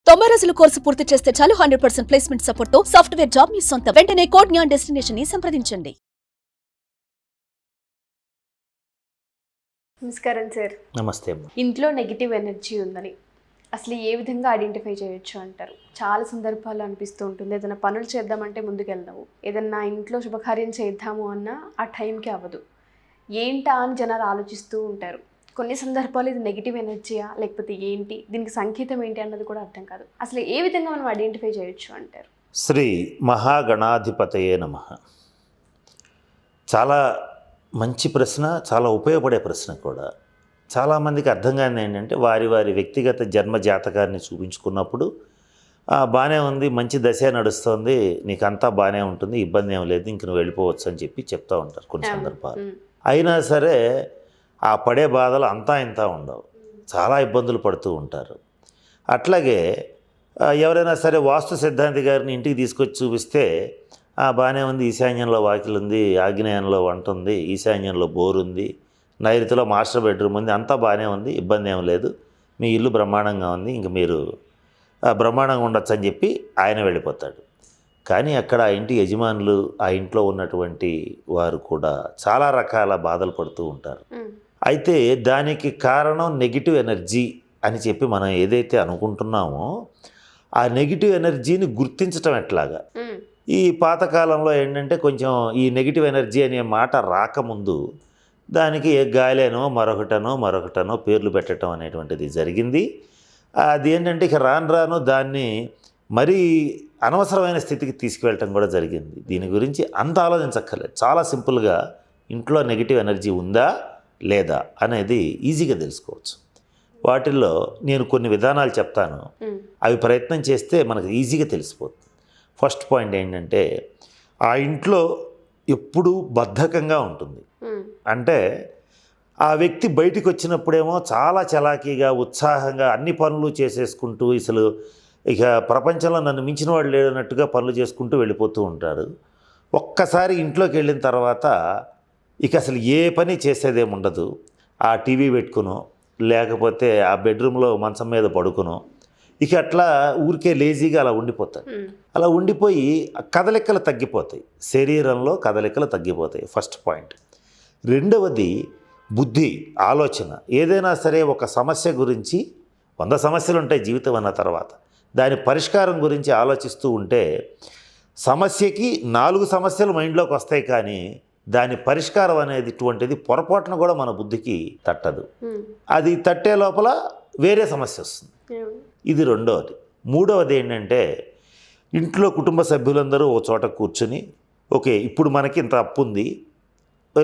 90 రోజుల కోర్సు పూర్తి చేస్తే చాలు 100% ప్లేస్మెంట్ సపోర్ట్ తో సాఫ్ట్వేర్ జాబ్ మీ సొంతం. వెంటనే కోడ్ జ్ఞాన్ డెస్టినేషన్ ని సంప్రదించండి. నమస్కారం సార్. నమస్తే. ఇంట్లో నెగిటివ్ ఎనర్జీ ఉందని అసలు ఏ విధంగా ఐడెంటిఫై చేయొచ్చు అంటారు? చాలా సందర్భాల్లో అనిపిస్తూ ఉంటుంది, ఏదైనా పనులు చేద్దామంటే ముందుకెళ్దాము, ఏదన్నా ఇంట్లో శుభకార్యం చేద్దాము అన్నా ఆ టైంకి అవ్వదు. ఏంటా అని జనాలు ఆలోచిస్తూ ఉంటారు. కొన్ని సందర్భాలు ఇది నెగిటివ్ ఎనర్జీయా లేకపోతే ఏంటి, దీనికి సంకేతం ఏంటి అన్నది కూడా అర్థం కాదు. అసలు ఏ విధంగా మనం ఐడెంటిఫై చేయొచ్చు అంటారు? శ్రీ మహాగణాధిపతయే నమః. చాలా మంచి ప్రశ్న, చాలా ఉపయోగపడే ప్రశ్న కూడా. చాలామందికి అర్థం కాని ఏంటంటే వారి వారి వ్యక్తిగత జన్మ జాతకాన్ని చూపించుకున్నప్పుడు బాగానే ఉంది, మంచి దశ నడుస్తుంది, నీకు అంతా బాగానే ఉంటుంది, ఇబ్బంది ఏం లేదు, ఇంక నువ్వు వెళ్ళిపోవచ్చు అని చెప్పి చెప్తూ ఉంటారు కొన్ని సందర్భాలు. అయినా సరే ఆ పడే బాధలు అంతా ఇంత ఉండవు, చాలా ఇబ్బందులు పడుతూ ఉంటారు. అట్లాగే ఎవరైనా సరే వాస్తు సిద్ధాంతి గారిని ఇంటికి తీసుకొచ్చి చూపిస్తే బాగానే ఉంది, ఈశాన్యంలో వాకిలు ఉంది, ఆగ్నేయంలో వంట ఉంది, ఈశాన్యంలో బోర్ ఉంది, నైరుతిలో మాస్టర్ బెడ్రూమ్ ఉంది, అంతా బాగానే ఉంది, ఇబ్బంది ఏం లేదు, మీ ఇల్లు బ్రహ్మాండంగా ఉంది, ఇంక మీరు బ్రహ్మాండంగా ఉండొచ్చు అని చెప్పి ఆయన వెళ్ళిపోతాడు. కానీ అక్కడ ఆ ఇంటి యజమానులు, ఆ ఇంట్లో ఉన్నటువంటి వారు కూడా చాలా రకాల బాధలు పడుతూ ఉంటారు. అయితే దానికి కారణం నెగిటివ్ ఎనర్జీ అని చెప్పి మనం ఏదైతే అనుకుంటున్నామో ఆ నెగిటివ్ ఎనర్జీని గుర్తించటం ఎట్లాగా. ఈ పాతకాలంలో ఏంటంటే కొంచెం ఈ నెగిటివ్ ఎనర్జీ అనే మాట రాకముందు దానికి గాలేనో మరొకటనో పేర్లు పెట్టడం అనేటువంటిది జరిగింది. అది ఏంటంటే ఇక రాను దాన్ని మరీ అనవసరమైన స్థితికి తీసుకువెళ్ళటం కూడా జరిగింది. దీని గురించి అంత ఆలోచించక్కర్లేదు, చాలా సింపుల్గా ఇంట్లో నెగిటివ్ ఎనర్జీ ఉందా లేదా అనేది ఈజీగా తెలుసుకోవచ్చు. వాటిల్లో నేను కొన్ని విధానాలు చెప్తాను, అవి ప్రయత్నం చేస్తే మనకు ఈజీగా తెలిసిపోతుంది. ఫస్ట్ పాయింట్ ఏంటంటే ఆ ఇంట్లో ఎప్పుడూ బద్ధకంగా ఉంటుంది. అంటే ఆ వ్యక్తి బయటికి వచ్చినప్పుడేమో చాలా చలాకీగా, ఉత్సాహంగా అన్ని పనులు చేసేసుకుంటూ, అసలు ఇక ప్రపంచంలో నన్ను మించిన వాడు లేదన్నట్టుగా పనులు చేసుకుంటూ వెళ్ళిపోతూ ఉంటాడు. ఒక్కసారి ఇంట్లోకి వెళ్ళిన తర్వాత ఇక అసలు ఏ పని చేసేదేముండదు. ఆ టీవీ పెట్టుకునో లేకపోతే ఆ బెడ్రూమ్లో మంచం మీద పడుకునో ఇక అట్లా ఊరికే లేజీగా అలా ఉండిపోతాడు. అలా ఉండిపోయి కదలికలు తగ్గిపోతాయి, శరీరంలో కదలికలు తగ్గిపోతాయి. First point. రెండవది బుద్ధి, ఆలోచన. ఏదైనా సరే ఒక సమస్య గురించి 100 సమస్యలు ఉంటాయి జీవితం అన్న తర్వాత, దాని పరిష్కారం గురించి ఆలోచిస్తూ ఉంటే సమస్యకి 4 సమస్యలు మైండ్లోకి వస్తాయి, కానీ దాని పరిష్కారం అనేది ఇటువంటిది పొరపాటున కూడా మన బుద్ధికి తట్టదు. అది తట్టే లోపల వేరే సమస్య వస్తుంది. ఇది రెండవది. మూడవది ఏంటంటే ఇంట్లో కుటుంబ సభ్యులందరూ ఓ చోట కూర్చుని, ఓకే ఇప్పుడు మనకి ఇంత అప్పు ఉంది,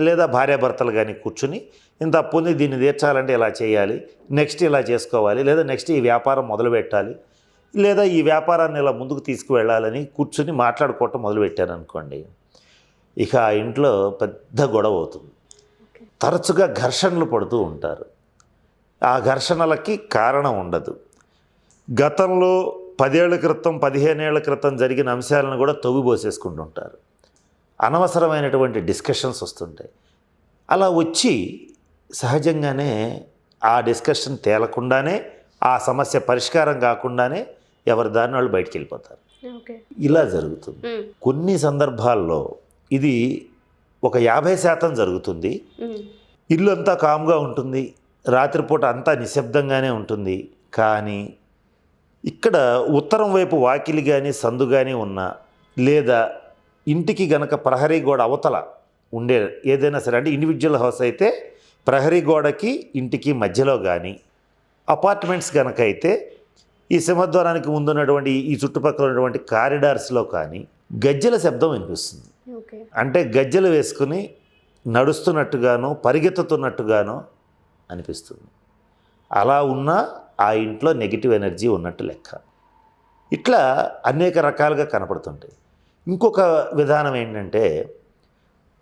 లేదా భార్యాభర్తలు కానీ కూర్చుని ఇంత అప్పు ఉంది, దీన్ని తీర్చాలంటే ఇలా చేయాలి, నెక్స్ట్ ఇలా చేసుకోవాలి, లేదా నెక్స్ట్ ఈ వ్యాపారం మొదలు పెట్టాలి, లేదా ఈ వ్యాపారాన్ని ఇలా ముందుకు తీసుకువెళ్ళాలని కూర్చుని మాట్లాడుకోవటం మొదలుపెట్టారనుకోండి, ఇక ఆ ఇంట్లో పెద్ద గొడవ అవుతుంది. తరచుగా ఘర్షణలు పడుతూ ఉంటారు. ఆ ఘర్షణలకి కారణం ఉండదు. గతంలో 10 ఏళ్ల క్రితం 15 ఏళ్ల క్రితం జరిగిన అంశాలను కూడా తవ్విపోసేసుకుంటుంటారు. అనవసరమైనటువంటి డిస్కషన్స్ వస్తుంటాయి. అలా వచ్చి సహజంగానే ఆ డిస్కషన్ తేలకుండానే, ఆ సమస్య పరిష్కారం కాకుండానే ఎవరి దారిని వాళ్ళు బయటికి వెళ్ళిపోతారు. ఇలా జరుగుతుంది. కొన్ని సందర్భాల్లో ఇది ఒక 50% జరుగుతుంది. ఇల్లు అంతా కామ్గా ఉంటుంది, రాత్రిపూట అంతా నిశ్శబ్దంగానే ఉంటుంది. కానీ ఇక్కడ ఉత్తరం వైపు వాకిలి కానీ సందు కానీ ఉన్నా, లేదా ఇంటికి గనక ప్రహరీ గోడ అవతల ఉండే ఏదైనా సరే, అంటే ఇండివిజువల్ హౌస్ అయితే ప్రహరీ గోడకి ఇంటికి మధ్యలో కానీ, అపార్ట్మెంట్స్ కనుక అయితే ఈ సింహద్వారానికి ముందున్నటువంటి ఈ చుట్టుపక్కల ఉన్నటువంటి కారిడార్స్లో కానీ గజ్జెల శబ్దం వినిపిస్తుంది. అంటే గజ్జెలు వేసుకుని నడుస్తున్నట్టుగానో పరిగెత్తుతున్నట్టుగానో అనిపిస్తుంది. అలా ఉన్నా ఆ ఇంట్లో నెగిటివ్ ఎనర్జీ ఉన్నట్టు లెక్క. ఇట్లా అనేక రకాలుగా కనపడుతుంటాయి. ఇంకొక విధానం ఏంటంటే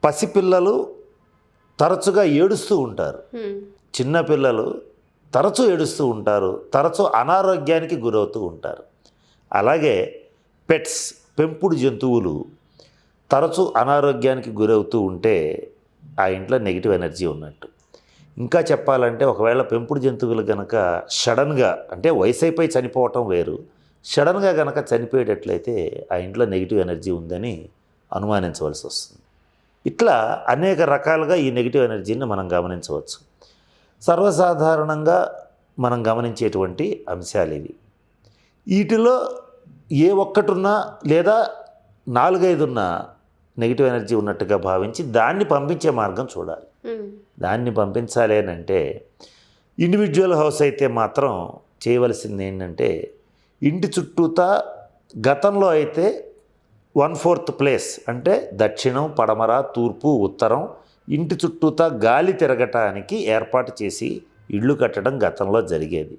పసిపిల్లలు తరచుగా ఏడుస్తూ ఉంటారు. చిన్నపిల్లలు తరచూ ఏడుస్తూ ఉంటారు, తరచూ అనారోగ్యానికి గురవుతూ ఉంటారు. అలాగే పెట్స్, పెంపుడు జంతువులు తరచూ అనారోగ్యానికి గురవుతూ ఉంటే ఆ ఇంట్లో నెగిటివ్ ఎనర్జీ ఉన్నట్టు. ఇంకా చెప్పాలంటే ఒకవేళ పెంపుడు జంతువులు కనుక సడన్గా అంటే వయసు అయిపోయి చనిపోవటం వేరు, సడన్గా కనుక చనిపోయేటట్లయితే ఆ ఇంట్లో నెగిటివ్ ఎనర్జీ ఉందని అనుమానించవలసి వస్తుంది. ఇట్లా అనేక రకాలుగా ఈ నెగిటివ్ ఎనర్జీని మనం గమనించవచ్చు. సర్వసాధారణంగా మనం గమనించేటువంటి అంశాలు ఇవి. వీటిలో ఏ ఒక్కటున్నా లేదా 4-5 ఉన్నా నెగిటివ్ ఎనర్జీ ఉన్నట్టుగా భావించి దాన్ని పంపించే మార్గం చూడాలి. దాన్ని పంపించాలి అని అంటే ఇండివిజువల్ హౌస్ అయితే మాత్రం చేయవలసింది ఏంటంటే ఇంటి చుట్టూతా గతంలో అయితే 1/4 ప్లేస్ అంటే దక్షిణం, పడమర, తూర్పు, ఉత్తరం ఇంటి చుట్టూతా గాలి తిరగటానికి ఏర్పాటు చేసి ఇళ్ళు కట్టడం గతంలో జరిగేది.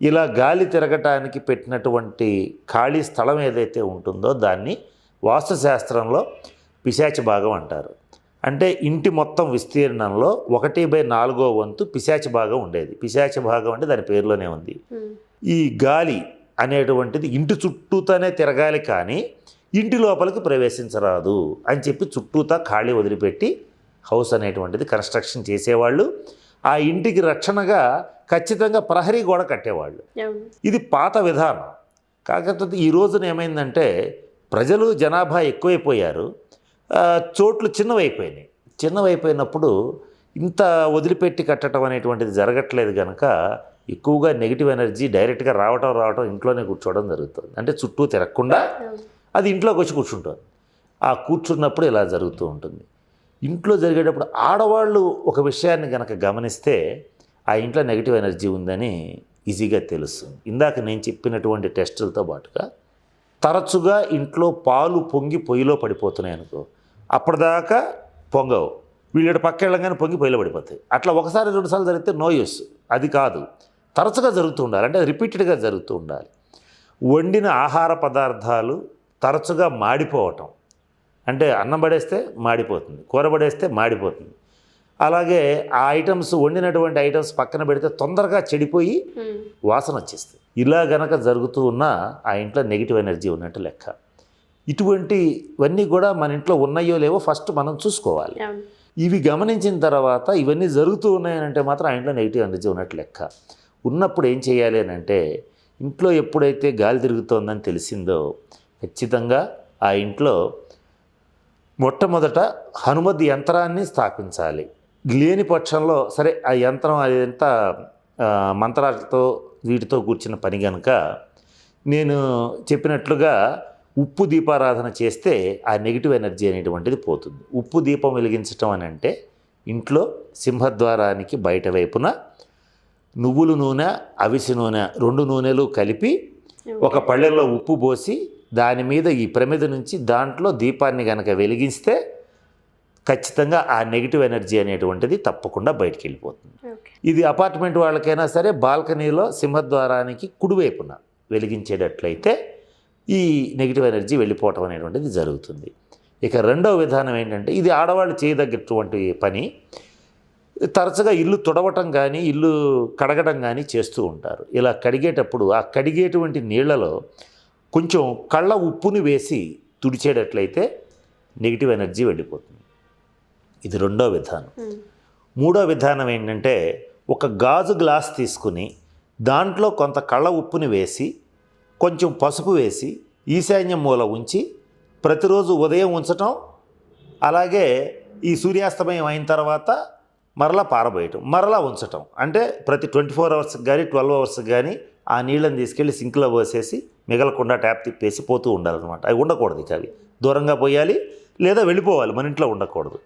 ఇలా గాలి తిరగటానికి పెట్టినటువంటి ఖాళీ స్థలం ఏదైతే ఉంటుందో దాన్ని వాస్తుశాస్త్రంలో పిశాచి భాగం అంటారు. అంటే ఇంటి మొత్తం విస్తీర్ణంలో 1/4 వంతు పిశాచి భాగం ఉండేది. పిశాచి భాగం అంటే దాని పేరులోనే ఉంది. ఈ గాలి అనేటువంటిది ఇంటి చుట్టూతానే తిరగాలి కానీ ఇంటి లోపలికి ప్రవేశించరాదు అని చెప్పి చుట్టూతా ఖాళీ వదిలిపెట్టి హౌస్ అనేటువంటిది కన్స్ట్రక్షన్ చేసేవాళ్ళు. ఆ ఇంటికి రక్షణగా ఖచ్చితంగా ప్రహరీ గోడ కట్టేవాళ్ళు. ఇది పాత విధానం. కాకపోతే ఈ రోజున ఏమైందంటే ప్రజలు జనాభా ఎక్కువైపోయారు, చోట్లు చిన్నవైపోయినాయి. చిన్నవైపోయినప్పుడు ఇంత వదిలిపెట్టి కట్టడం అనేటువంటిది జరగట్లేదు కనుక ఎక్కువగా నెగిటివ్ ఎనర్జీ డైరెక్ట్గా రావటం ఇంట్లోనే కూర్చోవడం జరుగుతుంది. అంటే చుట్టూ తిరగకుండా అది ఇంట్లోకి వచ్చి కూర్చుంటుంది. ఆ కూర్చున్నప్పుడు ఇలా జరుగుతూ ఉంటుంది. ఇంట్లో జరిగేటప్పుడు ఆడవాళ్ళు ఒక విషయాన్ని కనుక గమనిస్తే ఆ ఇంట్లో నెగిటివ్ ఎనర్జీ ఉందని ఈజీగా తెలుస్తుంది. ఇందాక నేను చెప్పినటువంటి టెస్టులతో పాటుగా తరచుగా ఇంట్లో పాలు పొంగి పొయ్యిలో పడిపోతున్నాయి అనుకో, అప్పటిదాకా పొంగవు, వీళ్ళ పక్క వెళ్ళగానే పొంగి పొయ్యిలో పడిపోతాయి. అట్లా 1-2 సార్లు జరిగితే నో యూస్. అది కాదు, తరచుగా జరుగుతూ ఉండాలి. అంటే రిపీటెడ్గా జరుగుతూ ఉండాలి. వండిన ఆహార పదార్థాలు తరచుగా మాడిపోవటం, అంటే అన్నం పడేస్తే మాడిపోతుంది, కూర పడేస్తే మాడిపోతుంది. అలాగే ఆ ఐటమ్స్ వండినటువంటి ఐటమ్స్ పక్కన పెడితే తొందరగా చెడిపోయి వాసన వచ్చేస్తుంది. ఇలా గనక జరుగుతూ ఉన్నా ఆ ఇంట్లో నెగిటివ్ ఎనర్జీ ఉన్నట్టు లెక్క. ఇటువంటివన్నీ కూడా మన ఇంట్లో ఉన్నాయో లేవో ఫస్ట్ మనం చూసుకోవాలి. ఇవి గమనించిన తర్వాత ఇవన్నీ జరుగుతూ ఉన్నాయనంటే మాత్రం ఆ ఇంట్లో నెగిటివ్ ఎనర్జీ ఉన్నట్టు లెక్క. ఉన్నప్పుడు ఏం చేయాలి అని అంటే ఇంట్లో ఎప్పుడైతే గాలి తిరుగుతోందని తెలిసిందో ఖచ్చితంగా ఆ ఇంట్లో మొట్టమొదట హనుమద్ యంత్రాన్ని స్థాపించాలి. లేని పక్షంలో సరే ఆ యంత్రం అదంతా మంత్రాలతో వీటితో కూర్చున్న పని కనుక నేను చెప్పినట్లుగా ఉప్పు దీపారాధన చేస్తే ఆ నెగిటివ్ ఎనర్జీ అనేటువంటిది పోతుంది. ఉప్పు దీపం వెలిగించటం అని అంటే ఇంట్లో సింహద్వారానికి బయట వైపున నువ్వుల నూనె, అవిసె నూనె 2 నూనెలు కలిపి ఒక పళ్ళెంలో ఉప్పు పోసి దాని మీద ఈ ప్రమిద నుంచి దాంట్లో దీపాన్ని కనుక వెలిగిస్తే ఖచ్చితంగా ఆ నెగిటివ్ ఎనర్జీ అనేటువంటిది తప్పకుండా బయటికి వెళ్ళిపోతుంది. ఇది అపార్ట్మెంట్ వాళ్ళకైనా సరే బాల్కనీలో సింహద్వారానికి కుడివైపున వెలిగించేటట్లయితే ఈ నెగిటివ్ ఎనర్జీ వెళ్ళిపోవటం అనేటువంటిది జరుగుతుంది. ఇక రెండవ విధానం ఏంటంటే ఇది ఆడవాళ్ళు చేయదగ్గటువంటి పని. తరచుగా ఇల్లు తుడవటం కానీ ఇల్లు కడగడం కానీ చేస్తూ ఉంటారు. ఇలా కడిగేటప్పుడు ఆ కడిగేటువంటి నీళ్లలో కొంచెం కళ్ళ ఉప్పుని వేసి తుడిచేటట్లయితే నెగిటివ్ ఎనర్జీ వెళ్ళిపోతుంది. ఇది రెండో విధానం. మూడో విధానం ఏంటంటే ఒక గాజు గ్లాస్ తీసుకుని దాంట్లో కొంత కళ్ళ ఉప్పుని వేసి కొంచెం పసుపు వేసి ఈశాన్యం మూల ఉంచి ప్రతిరోజు ఉదయం ఉంచటం, అలాగే ఈ సూర్యాస్తమయం అయిన తర్వాత మరలా పారబోయటం, మరలా ఉంచటం. అంటే ప్రతి 24 అవర్స్కి కానీ 12 అవర్స్కి కానీ ఆ నీళ్ళని తీసుకెళ్ళి సింక్లో పోసేసి మిగలకుండా ట్యాప్ తిప్పేసి పోతూ ఉండాలన్నమాట. అవి ఉండకూడదు. ఇక అవి దూరంగా పోయాలి లేదా వెళ్ళిపోవాలి, మన ఇంట్లో ఉండకూడదు.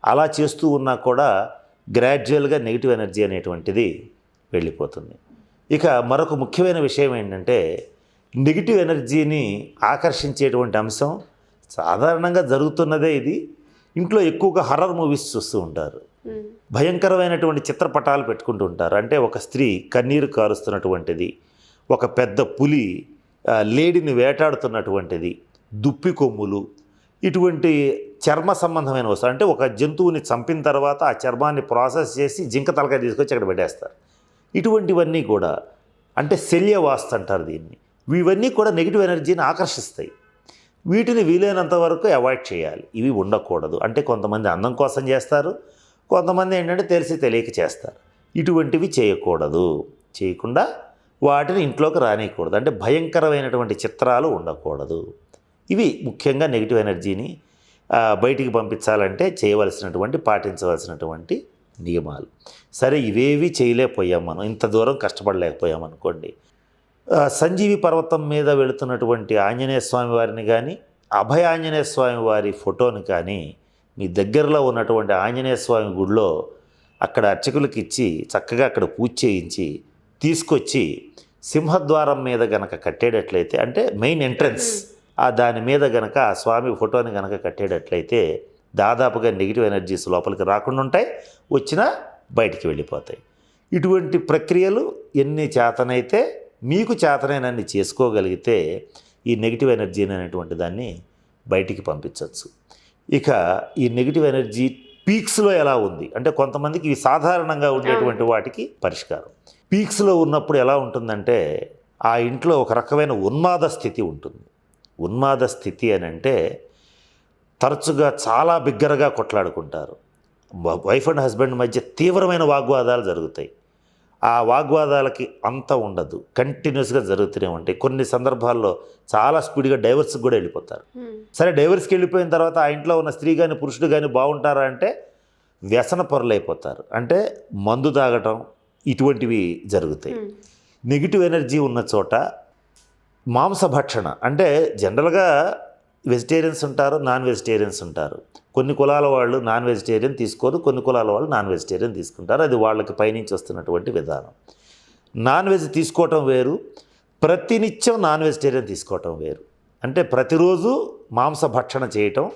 అలా చేస్తూ ఉన్నా కూడా గ్రాడ్యువల్గా నెగిటివ్ ఎనర్జీ అనేటువంటిది వెళ్ళిపోతుంది. ఇక మరొక ముఖ్యమైన విషయం ఏంటంటే నెగిటివ్ ఎనర్జీని ఆకర్షించేటువంటి అంశం సాధారణంగా జరుగుతున్నదే ఇది. ఇంట్లో ఎక్కువగా హర్రర్ మూవీస్ చూస్తూ ఉంటారు, భయంకరమైనటువంటి చిత్రపటాలు పెట్టుకుంటూ ఉంటారు. అంటే ఒక స్త్రీ కన్నీరు కారుస్తున్నటువంటిది, ఒక పెద్ద పులి లేడిని వేటాడుతున్నటువంటిది, దుప్పి కొమ్ములు, ఇటువంటి చర్మ సంబంధమైన వస్తువులు. అంటే ఒక జంతువుని చంపిన తర్వాత ఆ చర్మాన్ని ప్రాసెస్ చేసి జింక తలకాయ తీసుకొచ్చి అక్కడ పెట్టేస్తారు. ఇటువంటివన్నీ కూడా అంటే శల్యవాస్తు అంటారు దీన్ని. ఇవన్నీ కూడా నెగిటివ్ ఎనర్జీని ఆకర్షిస్తాయి. వీటిని వీలైనంత వరకు అవాయిడ్ చేయాలి. ఇవి ఉండకూడదు. అంటే కొంతమంది అందం కోసం చేస్తారు, కొంతమంది ఏంటంటే తెలిసి తెలియక చేస్తారు. ఇటువంటివి చేయకూడదు. చేయకుండా వాటిని ఇంట్లోకి రానియకూడదు. అంటే భయంకరమైనటువంటి చిత్రాలు ఉండకూడదు. ఇవి ముఖ్యంగా నెగిటివ్ ఎనర్జీని బయటికి పంపించాలంటే చేయవలసినటువంటి పాటించవలసినటువంటి నియమాలు. సరే, ఇవేవి చేయలేకపోయాం, మనం ఇంత దూరం కష్టపడలేకపోయాం అనుకోండి. సంజీవి పర్వతం మీద వెళుతున్నటువంటి ఆంజనేయ స్వామి వారిని కానీ, అభయ ఆంజనేయ స్వామి వారి ఫోటోని కానీ మీ దగ్గరలో ఉన్నటువంటి ఆంజనేయ స్వామి గుడిలో అక్కడ అర్చకులకి ఇచ్చి చక్కగా అక్కడ పూజ చేయించి తీసుకొచ్చి సింహద్వారం మీద గనక కట్టేటట్లయితే, అంటే మెయిన్ ఎంట్రన్స్ దాని మీద గనక ఆ స్వామి ఫోటోని గనక కట్టేటట్లయితే దాదాపుగా నెగిటివ్ ఎనర్జీస్ లోపలికి రాకుండా ఉంటాయి, వచ్చినా బయటికి వెళ్ళిపోతాయి. ఇటువంటి ప్రక్రియలు ఎన్ని చేతనైతే మీకు చేతనైనన్ని చేసుకోగలిగితే ఈ నెగిటివ్ ఎనర్జీ అనేటువంటి దాన్ని బయటికి పంపించవచ్చు. ఇక ఈ నెగిటివ్ ఎనర్జీ పీక్స్లో ఎలా ఉంది అంటే, కొంతమందికి ఇవి సాధారణంగా ఉండేటువంటి వాటికి పరిష్కారం. పీక్స్లో ఉన్నప్పుడు ఎలా ఉంటుందంటే, ఆ ఇంట్లో ఒక రకమైన ఉన్మాద స్థితి ఉంటుంది. ఉన్మాద స్థితి అని అంటే తరచుగా చాలా బిగ్గరగా కొట్లాడుకుంటారు. వైఫ్ అండ్ హస్బెండ్ మధ్య తీవ్రమైన వాగ్వాదాలు జరుగుతాయి. ఆ వాగ్వాదాలకి అంత ఉండదు, కంటిన్యూస్గా జరుగుతూనే ఉంటాయి. కొన్ని సందర్భాల్లో చాలా స్పీడ్గా డైవర్స్కి కూడా వెళ్ళిపోతారు. సరే, డైవర్స్కి వెళ్ళిపోయిన తర్వాత ఆ ఇంట్లో ఉన్న స్త్రీ కానీ పురుషుడు కానీ బాగుంటారా అంటే వ్యసన పరులైపోతారు. అంటే మందు తాగటం ఇటువంటివి జరుగుతాయి. నెగిటివ్ ఎనర్జీ ఉన్న చోట మాంసభక్షణ, అంటే జనరల్గా వెజిటేరియన్స్ ఉంటారు, నాన్ వెజిటేరియన్స్ ఉంటారు. కొన్ని కులాల వాళ్ళు నాన్ వెజిటేరియన్ తీసుకోరు, కొన్ని కులాల వాళ్ళు నాన్ వెజిటేరియన్ తీసుకుంటారు. అది వాళ్ళకి పైనుంచి వస్తున్నటువంటి విధానం. నాన్ వెజ్ తీసుకోవటం వేరు, ప్రతినిత్యం నాన్ వెజిటేరియన్ తీసుకోవటం వేరు. అంటే ప్రతిరోజు మాంసభక్షణ చేయటం,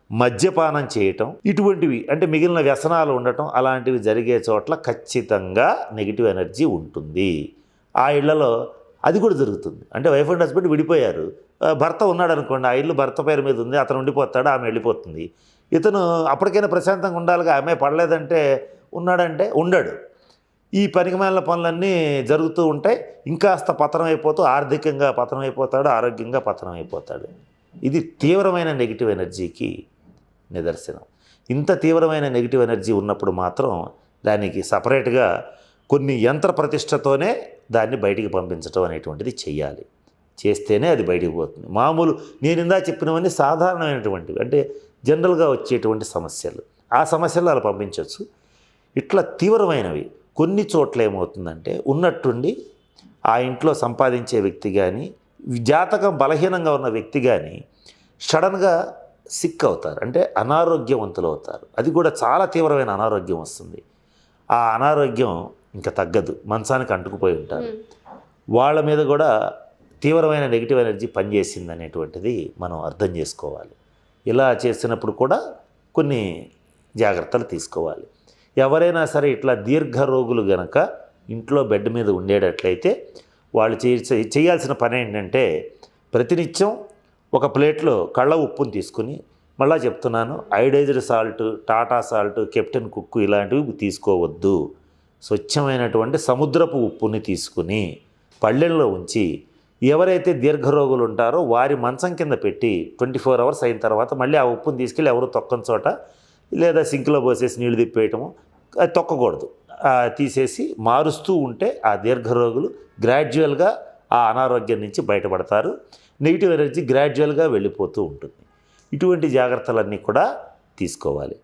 మద్యపానం చేయటం, ఇటువంటివి అంటే మిగిలిన వ్యసనాలు ఉండటం, అలాంటివి జరిగే చోట్ల ఖచ్చితంగా నెగిటివ్ ఎనర్జీ ఉంటుంది. ఆ ఇళ్లలో అది కూడా జరుగుతుంది. అంటే వైఫ్ అండ్ హస్బెండ్ విడిపోయారు, భర్త ఉన్నాడు అనుకోండి, ఆ ఇల్లు భర్త పేరు మీద ఉంది, అతను ఉండిపోతాడు, ఆమె వెళ్ళిపోతుంది. ఇతను అప్పటికైనా ప్రశాంతంగా ఉండాలిగా, ఆమె పడలేదంటే ఉన్నాడంటే ఉండడు. ఈ పనికిమాలిన పనులన్నీ జరుగుతూ ఉంటాయి. ఇంకాస్త పతనం అయిపోతూ ఆర్థికంగా పతనం అయిపోతాడు, ఆరోగ్యంగా పతనం అయిపోతాడు. ఇది తీవ్రమైన నెగిటివ్ ఎనర్జీకి నిదర్శనం. ఇంత తీవ్రమైన నెగిటివ్ ఎనర్జీ ఉన్నప్పుడు మాత్రం దానికి సపరేట్గా కొన్ని యంత్ర ప్రతిష్టతోనే దాన్ని బయటికి పంపించడం అనేటువంటిది చెయ్యాలి. చేస్తేనే అది బయటికి పోతుంది. మామూలు నేను ఇందా చెప్పినవన్నీ సాధారణమైనటువంటివి, అంటే జనరల్గా వచ్చేటువంటి సమస్యలు. ఆ సమస్యలు అలా పంపించవచ్చు. ఇట్లా తీవ్రమైనవి కొన్ని చోట్ల ఏమవుతుందంటే, ఉన్నట్టుండి ఆ ఇంట్లో సంపాదించే వ్యక్తి కానీ, జాతకం బలహీనంగా ఉన్న వ్యక్తి కానీ సడన్గా సిక్ అవుతారు, అంటే అనారోగ్యవంతులు అవుతారు. అది కూడా చాలా తీవ్రమైన అనారోగ్యం వస్తుంది. ఆ అనారోగ్యం ఇంకా తగ్గదు, మంచానికి అంటుకుపోయి ఉంటారు. వాళ్ళ మీద కూడా తీవ్రమైన నెగిటివ్ ఎనర్జీ పనిచేసింది అనేటువంటిది మనం అర్థం చేసుకోవాలి. ఇలా చేసినప్పుడు కూడా కొన్ని జాగ్రత్తలు తీసుకోవాలి. ఎవరైనా సరే ఇట్లా దీర్ఘ రోగులు గనక ఇంట్లో బెడ్ మీద ఉండేటట్లయితే వాళ్ళు చేయాల్సిన పని ఏంటంటే, ప్రతినిత్యం ఒక ప్లేట్లో కళ్ళ ఉప్పుని తీసుకుని, మళ్ళా చెప్తున్నాను, iodised salt, Tata salt, captain cook ఇలాంటివి తీసుకోవద్దు. స్వచ్ఛమైనటువంటి సముద్రపు ఉప్పుని తీసుకుని పళ్ళెల్లో ఉంచి, ఎవరైతే దీర్ఘరోగులు ఉంటారో వారి మంచం కింద పెట్టి 24 అవర్స్ అయిన తర్వాత మళ్ళీ ఆ ఉప్పుని తీసుకెళ్ళి ఎవరు తొక్కని చోట లేదా సింక్లో పోసేసి నీళ్లు తిప్పేయటము, అది తొక్కకూడదు, తీసేసి మారుస్తూ ఉంటే ఆ దీర్ఘరోగులు గ్రాడ్యువల్గా ఆ అనారోగ్యం నుంచి బయటపడతారు. నెగిటివ్ ఎనర్జీ గ్రాడ్యువల్గా వెళ్ళిపోతూ ఉంటుంది. ఇటువంటి జాగ్రత్తలన్నీ కూడా తీసుకోవాలి.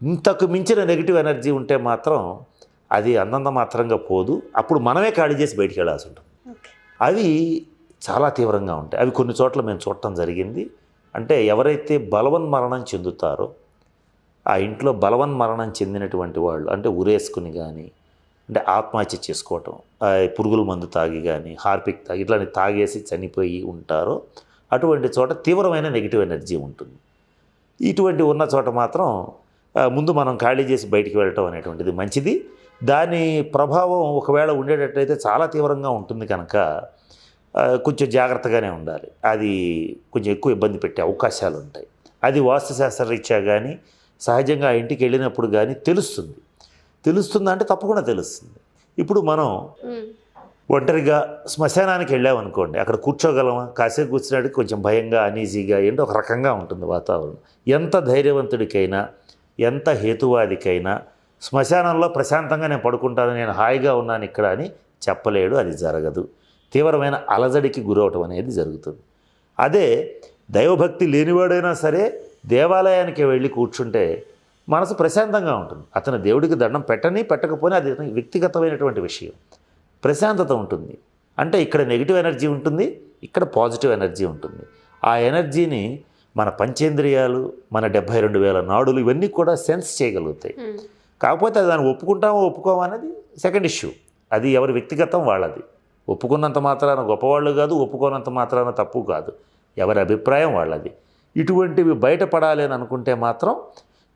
ఇంతకు మించిన నెగిటివ్ ఎనర్జీ ఉంటే మాత్రం అది అందంత మాత్రంగా పోదు, అప్పుడు మనమే ఖాళీ చేసి బయటికి వెళ్ళాల్సి ఉంటుంది. అవి చాలా తీవ్రంగా ఉంటాయి. అవి కొన్ని చోట్ల మేము చూడటం జరిగింది. అంటే ఎవరైతే బలవన్మరణం చెందుతారో, ఆ ఇంట్లో బలవన్మరణం చెందినటువంటి వాళ్ళు, అంటే ఉరేసుకుని కానీ, అంటే ఆత్మహత్య చేసుకోవటం, పురుగుల మందు తాగి కానీ, హార్పిక్ తాగి ఇట్లాంటి తాగేసి చనిపోయి ఉంటారో, అటువంటి చోట తీవ్రమైన నెగిటివ్ ఎనర్జీ ఉంటుంది. ఇటువంటి ఉన్న చోట మాత్రం ముందు మనం ఖాళీ చేసి బయటికి వెళ్ళటం అనేటువంటిది మంచిది. దాని ప్రభావం ఒకవేళ ఉండేటట్లయితే చాలా తీవ్రంగా ఉంటుంది కనుక కొంచెం జాగ్రత్తగానే ఉండాలి. అది కొంచెం ఎక్కువ ఇబ్బంది పెట్టే అవకాశాలు ఉంటాయి. అది వాస్తుశాస్త్ర రీత్యా కానీ, సహజంగా ఆ ఇంటికి వెళ్ళినప్పుడు కానీ తెలుస్తుంది అంటే తప్పకుండా తెలుస్తుంది. ఇప్పుడు మనం ఒంటరిగా శ్మశానానికి వెళ్ళామనుకోండి, అక్కడ కూర్చోగలమా? కాసేపు కూర్చున్నాడికి కొంచెం భయంగా, అనీజీగా, ఏంటో ఒక రకంగా ఉంటుంది వాతావరణం. ఎంత ధైర్యవంతుడికైనా, ఎంత హేతువాదికైనా శ్మశానంలో ప్రశాంతంగా నేను పడుకుంటాను, నేను హాయిగా ఉన్నాను ఇక్కడ అని చెప్పలేడు, అది జరగదు. తీవ్రమైన అలజడికి గురవటం అనేది జరుగుతుంది. అదే దైవభక్తి లేనివాడైనా సరే దేవాలయానికి వెళ్ళి కూర్చుంటే మనసు ప్రశాంతంగా ఉంటుంది. అతను దేవుడికి దండం పెట్టకపోయినా అది వ్యక్తిగతమైనటువంటి విషయం. ప్రశాంతత ఉంటుంది. అంటే ఇక్కడ నెగిటివ్ ఎనర్జీ ఉంటుంది, ఇక్కడ పాజిటివ్ ఎనర్జీ ఉంటుంది. ఆ ఎనర్జీని మన పంచేంద్రియాలు, మన 72,000 నాడులు ఇవన్నీ కూడా సెన్స్ చేయగలుగుతాయి. కాకపోతే దాన్ని ఒప్పుకుంటామో ఒప్పుకోమో అనేది సెకండ్ ఇష్యూ. అది ఎవరి వ్యక్తిగతం వాళ్ళది. ఒప్పుకున్నంత మాత్రాన గొప్పవాళ్ళు కాదు, ఒప్పుకోనంత మాత్రాన తప్పు కాదు. ఎవరి అభిప్రాయం వాళ్ళది. ఇటువంటివి బయటపడాలి అని అనుకుంటే మాత్రం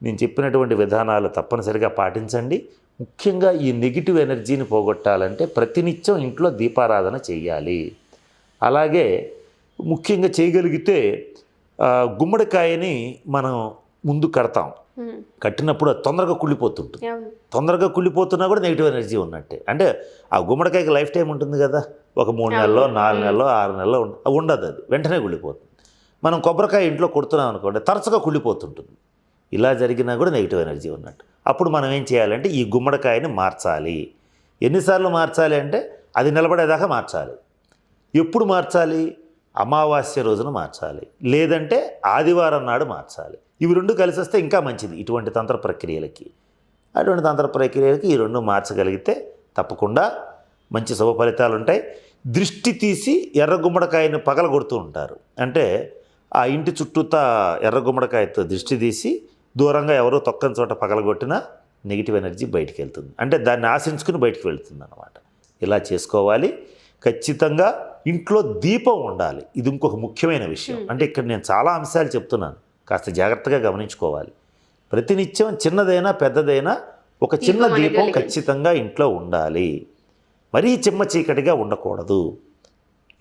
నేను చెప్పినటువంటి విధానాలు తప్పనిసరిగా పాటించండి. ముఖ్యంగా ఈ నెగిటివ్ ఎనర్జీని పోగొట్టాలంటే ప్రతినిత్యం ఇంట్లో దీపారాధన చేయాలి. అలాగే ముఖ్యంగా చేయగలిగితే గుమ్మడికాయని మనం ముందు కడతాం. కట్టినప్పుడు అది తొందరగా కుళ్ళిపోతుంటుంది. తొందరగా కుళ్ళిపోతున్నా కూడా నెగిటివ్ ఎనర్జీ ఉన్నట్టే. అంటే ఆ గుమ్మడికాయకి లైఫ్ టైం ఉంటుంది కదా, ఒక 3 నెలలో 4 నెలలో 6 నెలలో ఉండదు, అది వెంటనే కుళ్ళిపోతుంది. మనం కొబ్బరికాయ ఇంట్లో కొడుతున్నాం అనుకోండి, తరచుగా కుళ్ళిపోతుంటుంది. ఇలా జరిగినా కూడా నెగిటివ్ ఎనర్జీ ఉన్నట్టు. అప్పుడు మనం ఏం చేయాలంటే ఈ గుమ్మడికాయని మార్చాలి. ఎన్నిసార్లు మార్చాలి అంటే అది నిలబడేదాకా మార్చాలి. ఎప్పుడు మార్చాలి? అమావాస్య రోజున మార్చాలి, లేదంటే ఆదివారం నాడు మార్చాలి. ఇవి 2 కలిసి వస్తే ఇంకా మంచిది ఇటువంటి తంత్ర ప్రక్రియలకి. అటువంటి తంత్ర ప్రక్రియలకి ఈ 2 మార్చగలిగితే తప్పకుండా మంచి శుభ ఫలితాలు ఉంటాయి. దృష్టి తీసి ఎర్ర గుమ్మడికాయని పగలగొడుతూ ఉంటారు. అంటే ఆ ఇంటి చుట్టూతా ఎర్ర గుమ్మడికాయతో దృష్టి తీసి దూరంగా ఎవరో తొక్కని చోట పగలగొట్టినా నెగిటివ్ ఎనర్జీ బయటికి వెళ్తుంది. అంటే దాన్ని ఆశించుకుని బయటికి వెళ్తుంది అన్నమాట. ఇలా చేసుకోవాలి. ఖచ్చితంగా ఇంట్లో దీపం ఉండాలి. ఇది ఇంకొక ముఖ్యమైన విషయం. అంటే ఇక్కడ నేను చాలా అంశాలు చెప్తున్నాను, కాస్త జాగ్రత్తగా గమనించుకోవాలి. ప్రతినిత్యం చిన్నదైనా పెద్దదైనా ఒక చిన్న దీపం ఖచ్చితంగా ఇంట్లో ఉండాలి. మరీ చిమ్మ చీకటిగా ఉండకూడదు.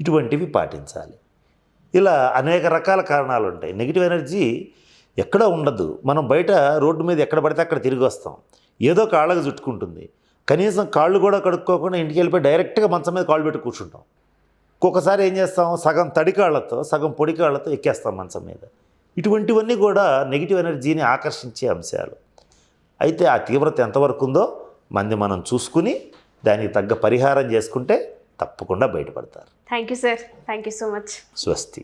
ఇటువంటివి పాటించాలి. ఇలా అనేక రకాల కారణాలు ఉంటాయి. నెగిటివ్ ఎనర్జీ ఎక్కడ ఉండదు. మనం బయట రోడ్డు మీద ఎక్కడ పడితే అక్కడ తిరిగి వస్తాం, ఏదో కాళ్ళకు చుట్టుకుంటుంది. కనీసం కాళ్ళు కూడా కడుక్కోకుండా ఇంటికి వెళ్ళిపోయి డైరెక్ట్గా మంచం మీద కాళ్ళు పెట్టి కూర్చుంటాం. ఒక్కొక్కసారి ఏం చేస్తాం, సగం తడి కాళ్ళతో సగం పొడి కాళ్ళతో ఎక్కేస్తాం మంచం మీద. ఇటువంటివన్నీ కూడా నెగిటివ్ ఎనర్జీని ఆకర్షించే అంశాలు. అయితే ఆ తీవ్రత ఎంతవరకు ఉందో మనం చూసుకుని దానికి తగ్గ పరిహారం చేసుకుంటే తప్పకుండా బయటపడతారు. Thank you sir, thank you so much. స్వస్తి.